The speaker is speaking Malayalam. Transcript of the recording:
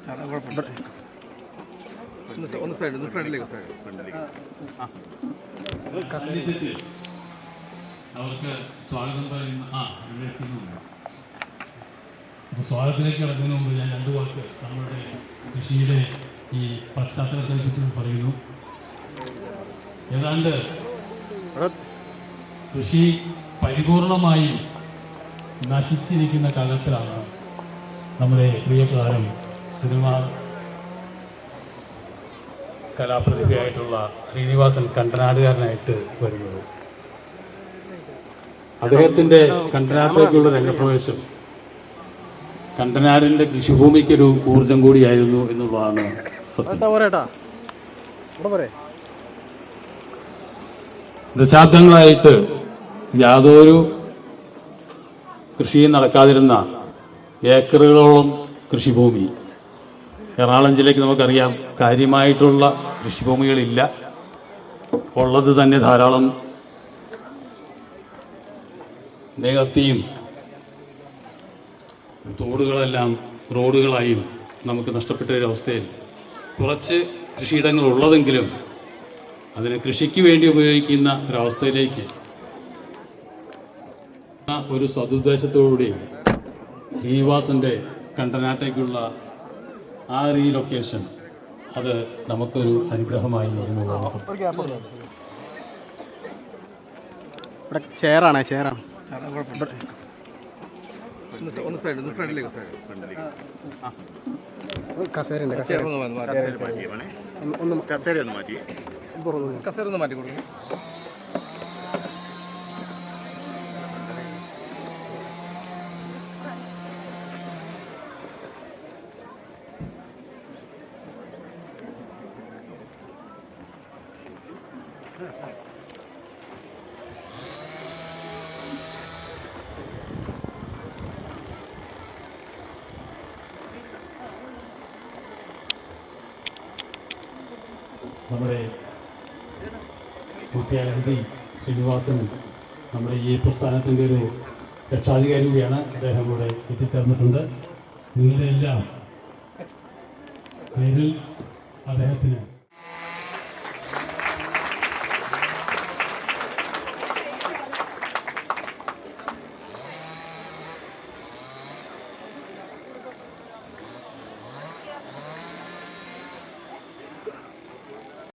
ഒന്ന് ഫ്രണ്ടിലേക്ക് അവർക്ക് സ്വാഗതം പറയുന്ന അപ്പോൾ സ്വാഗതത്തിലേക്ക് കിടക്കുന്നതിന് മുമ്പ് ഞാൻ രണ്ടു വാക്ക് നമ്മളുടെ കൃഷിയുടെ ഈ പശ്ചാത്തലത്തെ പറ്റി പറയുന്നു. ഏതാണ്ട് കൃഷി പരിപൂർണമായി നശിച്ചിരിക്കുന്ന കാലത്തിലാണ് നമ്മുടെ പ്രിയതാരം സിനിമാ കലാപ്രതിഭയായിട്ടുള്ള ശ്രീനിവാസൻ കണ്ടനാടുകാരനായിട്ട് വരുന്നത്. അദ്ദേഹത്തിൻ്റെ കണ്ടനാട്ടിലേക്കുള്ള രംഗപ്രവേശം കണ്ടനാടിൻ്റെ കൃഷിഭൂമിക്കൊരു ഊർജം കൂടിയായിരുന്നു എന്നുള്ളതാണ് സത്യം. ദശാബ്ദങ്ങളായിട്ട് യാതൊരു കൃഷിയും നടക്കാതിരുന്ന ഏക്കറുകളോളം കൃഷിഭൂമി എറണാകുളം ജില്ലയ്ക്ക് നമുക്കറിയാം കാര്യമായിട്ടുള്ള കൃഷിഭൂമികളില്ല. ഉള്ളത് തന്നെ ധാരാളം നേകത്തിയും തോടുകളെല്ലാം റോഡുകളായും നമുക്ക് നഷ്ടപ്പെട്ട ഒരവസ്ഥയിൽ കുറച്ച് കൃഷിയിടങ്ങൾ ഉള്ളതെങ്കിലും അതിനെ കൃഷിക്ക് വേണ്ടി ഉപയോഗിക്കുന്ന ഒരവസ്ഥയിലേക്ക് ഒരു സതുദ്ദേശത്തോടുകൂടി ശ്രീനിവാസൻ്റെ കണ്ടനാട്ടേക്കുള്ള ആ റീലൊക്കേഷൻ അത് നമുക്കൊരു അനുഗ്രഹമായി എന്നുള്ളതാണ്. ചെയറാണ് കസേര ഒന്ന് മാറ്റി കൊടുക്കും. നമ്മുടെ മുഖ്യാതിഥി ശ്രീനിവാസൻ നമ്മുടെ ഈ പ്രസ്ഥാനത്തിൻ്റെ ഒരു രക്ഷാധികാരി കൂടിയാണ്. അദ്ദേഹം ഇവിടെ എത്തിച്ചേർന്നിട്ടുണ്ട്. നിങ്ങളുടെ എല്ലാം പേരിൽ അദ്ദേഹത്തിന്